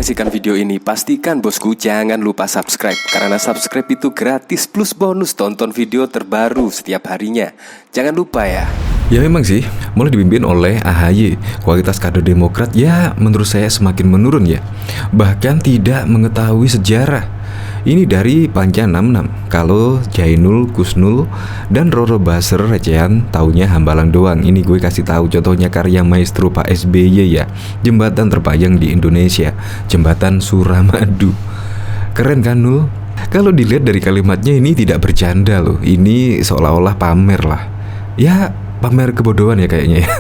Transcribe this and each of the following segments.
menyaksikan video ini, pastikan bosku jangan lupa subscribe. Karena subscribe itu gratis plus bonus tonton video terbaru setiap harinya. Jangan lupa ya. Ya memang sih, mulai dipimpin oleh AHY, kualitas kader Demokrat ya menurut saya semakin menurun ya. Bahkan tidak mengetahui sejarah. Ini dari Panca 66. Kalau Jainul, Kusnul, dan Roro Basir recehan taunya hambalang doang. Ini gue kasih tahu contohnya karya maestro Pak SBY ya. Jembatan terpanjang di Indonesia, Jembatan Suramadu. Keren kan Nul? Kalau dilihat dari kalimatnya ini tidak bercanda loh. Ini seolah-olah pamer lah. Ya pamer kebodohan ya kayaknya ya.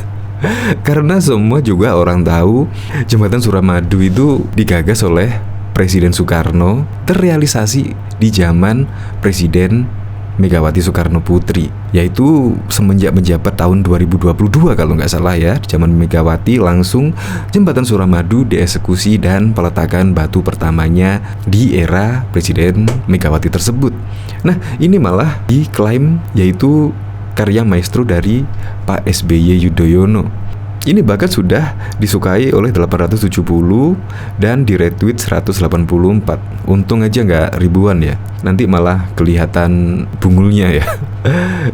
Karena semua juga orang tahu Jembatan Suramadu itu digagas oleh Presiden Soekarno, terrealisasi di zaman Presiden Megawati Soekarno Putri, yaitu semenjak menjabat tahun 2022 kalau nggak salah ya. Di zaman Megawati langsung Jembatan Suramadu dieksekusi dan peletakan batu pertamanya di era Presiden Megawati tersebut. Nah ini malah diklaim yaitu karya maestro dari Pak SBY Yudhoyono. Ini bahkan sudah disukai oleh 870 dan di-retweet 184. Untung aja nggak ribuan ya. Nanti malah kelihatan bungulnya ya.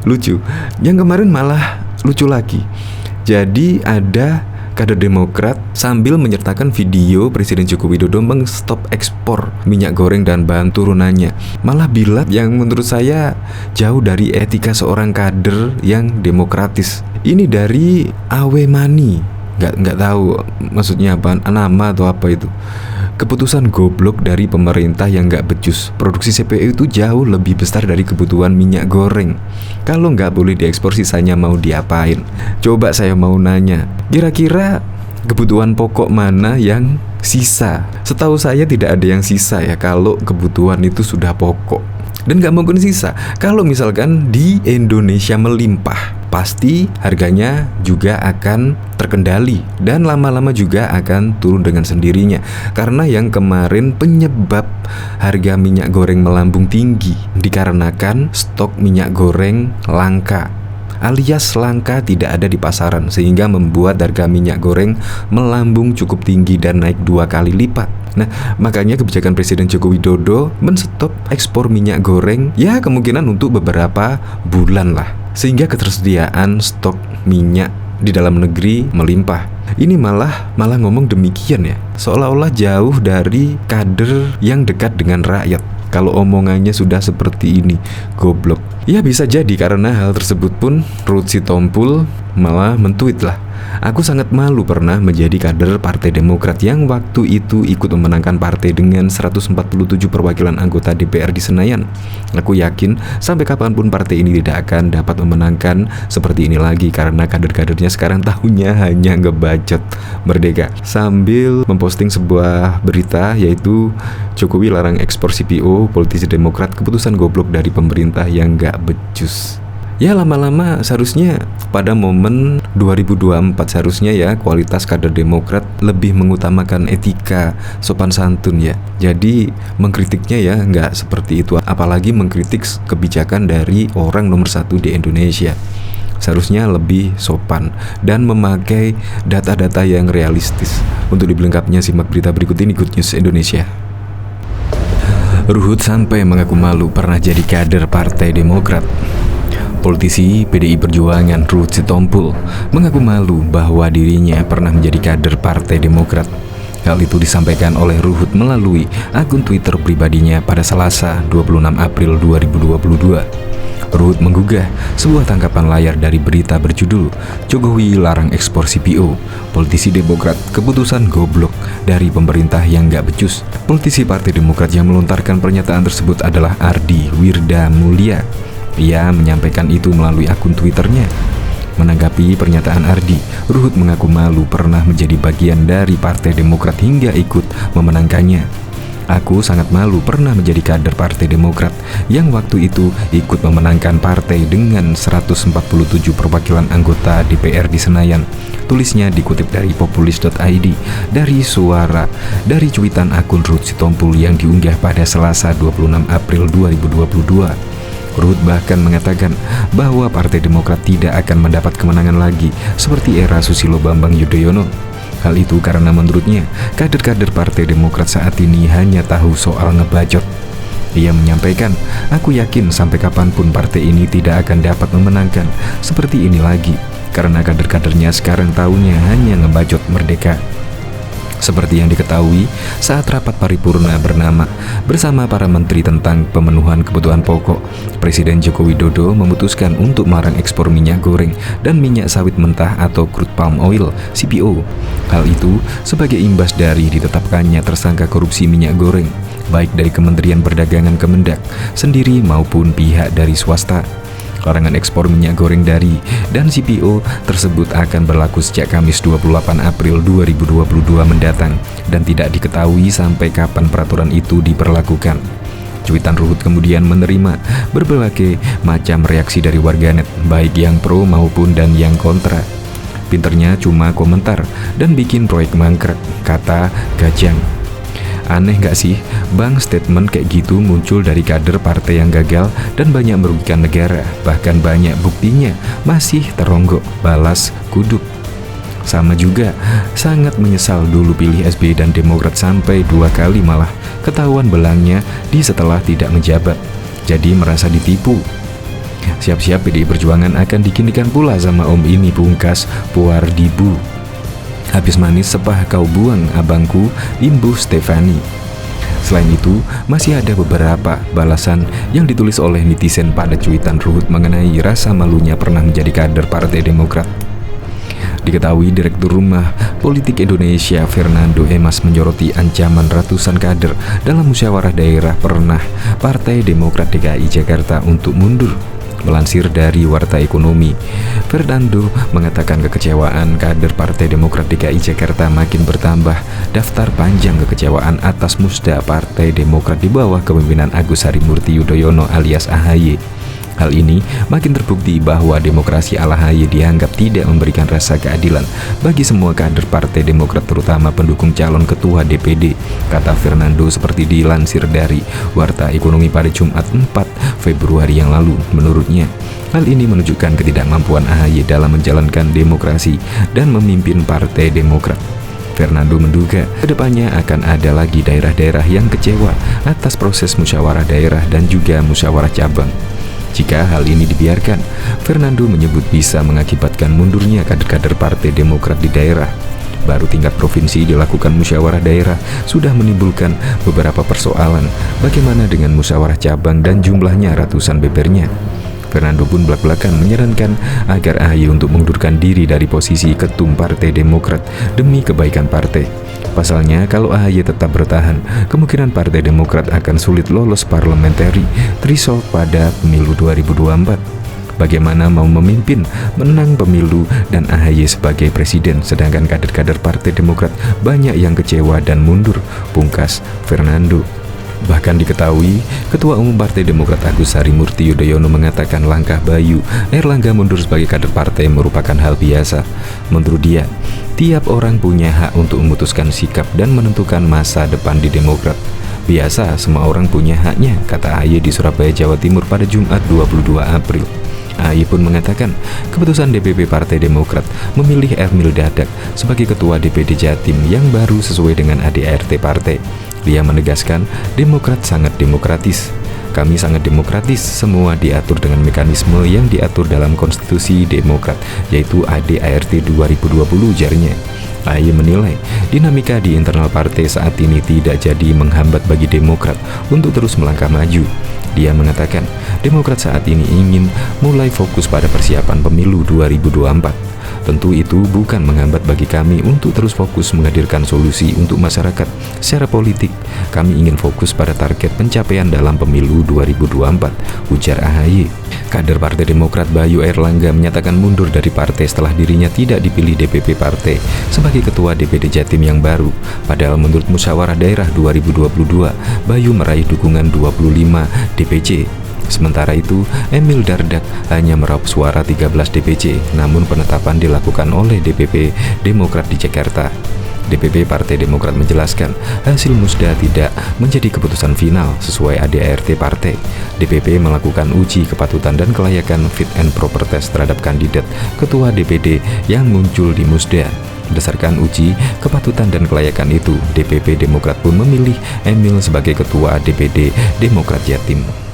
Lucu. Yang kemarin malah lucu lagi. Jadi ada kader Demokrat sambil menyertakan video Presiden Joko Widodo mengstop ekspor minyak goreng dan bahan turunannya. Malah bilat yang menurut saya jauh dari etika seorang kader yang demokratis. Ini dari Awe Mani, nggak tahu maksudnya apa, nama atau apa itu. Keputusan goblok dari pemerintah yang nggak becus. Produksi CPO itu jauh lebih besar dari kebutuhan minyak goreng. Kalau nggak boleh diekspor, sisanya mau diapain? Coba saya mau nanya, kira-kira kebutuhan pokok mana yang sisa? Setahu saya tidak ada yang sisa ya kalau kebutuhan itu sudah pokok. Dan nggak mungkin sisa. Kalau misalkan di Indonesia melimpah, pasti harganya juga akan terkendali dan lama-lama juga akan turun dengan sendirinya. Karena yang kemarin penyebab harga minyak goreng melambung tinggi dikarenakan stok minyak goreng langka, alias langka tidak ada di pasaran, sehingga membuat harga minyak goreng melambung cukup tinggi dan naik 2 kali lipat. Nah, makanya kebijakan Presiden Joko Widodo menstop ekspor minyak goreng ya kemungkinan untuk beberapa bulan lah, sehingga ketersediaan stok minyak di dalam negeri melimpah. Ini malah ngomong demikian ya, seolah-olah jauh dari kader yang dekat dengan rakyat. Kalau omongannya sudah seperti ini, goblok. Ya bisa jadi karena hal tersebut pun Ruhut Sitompul malah mentweet lah. Aku sangat malu pernah menjadi kader Partai Demokrat yang waktu itu ikut memenangkan partai dengan 147 perwakilan anggota DPR di Senayan. Aku yakin sampai kapanpun partai ini tidak akan dapat memenangkan seperti ini lagi karena kader-kadernya sekarang tahunya hanya ngebacot merdeka. Sambil memposting sebuah berita yaitu Jokowi larang ekspor CPO, politisi Demokrat keputusan goblok dari pemerintah yang gak becus. Ya lama-lama seharusnya pada momen 2024 seharusnya ya kualitas kader Demokrat lebih mengutamakan etika sopan santun ya. Jadi mengkritiknya ya nggak seperti itu, apalagi mengkritik kebijakan dari orang nomor 1 di Indonesia. Seharusnya lebih sopan dan memakai data-data yang realistis. Untuk lebih lengkapnya simak berita berikut ini, Good News Indonesia. Ruhut sampai mengaku malu pernah jadi kader Partai Demokrat. Politisi PDI Perjuangan Ruhut Sitompul mengaku malu bahwa dirinya pernah menjadi kader Partai Demokrat. Hal itu disampaikan oleh Ruhut melalui akun Twitter pribadinya pada Selasa 26 April 2022. Ruhut menggugah sebuah tangkapan layar dari berita berjudul Jokowi larang ekspor CPO, politisi Demokrat keputusan goblok dari pemerintah yang gak becus. Politisi Partai Demokrat yang melontarkan pernyataan tersebut adalah Ardi Wirda Mulia. Ia menyampaikan itu melalui akun Twitternya. Menanggapi pernyataan Ardi, Ruhut mengaku malu pernah menjadi bagian dari Partai Demokrat hingga ikut memenangkannya. Aku sangat malu pernah menjadi kader Partai Demokrat yang waktu itu ikut memenangkan partai dengan 147 perwakilan anggota DPR di Senayan. Tulisnya dikutip dari populis.id dari suara dari cuitan akun Ruhut Sitompul yang diunggah pada Selasa 26 April 2022. Ruhut bahkan mengatakan bahwa Partai Demokrat tidak akan mendapat kemenangan lagi seperti era Susilo Bambang Yudhoyono. Hal itu karena menurutnya, kader-kader Partai Demokrat saat ini hanya tahu soal ngebajot. Ia menyampaikan, "Aku yakin sampai kapanpun partai ini tidak akan dapat memenangkan seperti ini lagi, karena kader-kadernya sekarang tahunya hanya ngebajot merdeka." Seperti yang diketahui, saat rapat paripurna bersama para menteri tentang pemenuhan kebutuhan pokok, Presiden Joko Widodo memutuskan untuk melarang ekspor minyak goreng dan minyak sawit mentah atau crude palm oil (CPO). Hal itu sebagai imbas dari ditetapkannya tersangka korupsi minyak goreng, baik dari Kementerian Perdagangan Kemendak sendiri maupun pihak dari swasta. Larangan ekspor minyak goreng dari dan CPO tersebut akan berlaku sejak Kamis 28 April 2022 mendatang dan tidak diketahui sampai kapan peraturan itu diberlakukan. Cuitan Ruhut kemudian menerima berbagai macam reaksi dari warganet, baik yang pro maupun dan yang kontra. Pinternya cuma komentar dan bikin proyek mangkrak, kata Gajang. Aneh gak sih, Bang, statement kayak gitu muncul dari kader partai yang gagal dan banyak merugikan negara, bahkan banyak buktinya masih teronggok, balas kuduk. Sama juga, sangat menyesal dulu pilih SBY dan Demokrat sampai 2 kali malah ketahuan belangnya di setelah tidak menjabat. Jadi merasa ditipu. Siap-siap PDI Perjuangan akan dikindikan pula sama Om ini pungkas Puardibu. Habis manis sepah kau buang abangku, imbuh Stefani. Selain itu, masih ada beberapa balasan yang ditulis oleh netizen pada cuitan Ruhut mengenai rasa malunya pernah menjadi kader Partai Demokrat. Diketahui Direktur Rumah Politik Indonesia Fernando Emas menyoroti ancaman ratusan kader dalam musyawarah daerah pernah Partai Demokrat DKI Jakarta untuk mundur. Melansir dari Warta Ekonomi, Fernando mengatakan kekecewaan kader Partai Demokrat DKI Jakarta makin bertambah. Daftar panjang kekecewaan atas musda Partai Demokrat di bawah kepemimpinan Agus Harimurti Yudhoyono alias AHY. Hal ini makin terbukti bahwa demokrasi ala AHY dianggap tidak memberikan rasa keadilan bagi semua kader Partai Demokrat, terutama pendukung calon ketua DPD, kata Fernando seperti dilansir dari Warta Ekonomi pada Jumat 4 Februari yang lalu. Menurutnya, hal ini menunjukkan ketidakmampuan AHY dalam menjalankan demokrasi dan memimpin Partai Demokrat. Fernando menduga kedepannya akan ada lagi daerah-daerah yang kecewa atas proses musyawarah daerah dan juga musyawarah cabang. Jika hal ini dibiarkan, Fernando menyebut bisa mengakibatkan mundurnya kader-kader Partai Demokrat di daerah. Baru tingkat provinsi dilakukan musyawarah daerah sudah menimbulkan beberapa persoalan. Bagaimana dengan musyawarah cabang dan jumlahnya ratusan bebernya? Fernando pun belak-belakan menyarankan agar AHY untuk mengundurkan diri dari posisi ketum Partai Demokrat demi kebaikan partai. Pasalnya, kalau AHY tetap bertahan, kemungkinan Partai Demokrat akan sulit lolos parliamentary threshold pada pemilu 2024. Bagaimana mau memimpin, menang pemilu dan AHY sebagai presiden, sedangkan kader-kader Partai Demokrat banyak yang kecewa dan mundur, pungkas Fernando. Bahkan diketahui, Ketua Umum Partai Demokrat Agus Harimurti Yudhoyono mengatakan langkah Bayu Airlangga mundur sebagai kader partai merupakan hal biasa. Menurut dia, tiap orang punya hak untuk memutuskan sikap dan menentukan masa depan di Demokrat. Biasa, semua orang punya haknya, kata AHY di Surabaya, Jawa Timur pada Jumat 22 April. AHY pun mengatakan keputusan DPP Partai Demokrat memilih Emil Dardak sebagai Ketua DPD Jatim yang baru sesuai dengan ADART partai. Dia menegaskan Demokrat sangat demokratis. Kami sangat demokratis, semua diatur dengan mekanisme yang diatur dalam konstitusi Demokrat, yaitu ADART 2020, ujarnya. AHY menilai dinamika di internal partai saat ini tidak jadi menghambat bagi Demokrat untuk terus melangkah maju. Dia mengatakan Demokrat saat ini ingin mulai fokus pada persiapan pemilu 2024. Tentu itu bukan menghambat bagi kami untuk terus fokus menghadirkan solusi untuk masyarakat. Secara politik, kami ingin fokus pada target pencapaian dalam pemilu 2024, ujar AHY. Kader Partai Demokrat Bayu Airlangga menyatakan mundur dari partai setelah dirinya tidak dipilih DPP partai sebagai Ketua DPD Jatim yang baru. Padahal menurut musyawarah daerah 2022, Bayu meraih dukungan 25 DPC. Sementara itu, Emil Dardak hanya meraup suara 13 DPC, namun penetapan dilakukan oleh DPP Demokrat di Jakarta. DPP Partai Demokrat menjelaskan hasil musda tidak menjadi keputusan final sesuai ADART partai. DPP melakukan uji kepatutan dan kelayakan fit and proper test terhadap kandidat Ketua DPD yang muncul di musda. Berdasarkan uji kepatutan dan kelayakan itu, DPP Demokrat pun memilih Emil sebagai Ketua DPD Demokrat Jatim.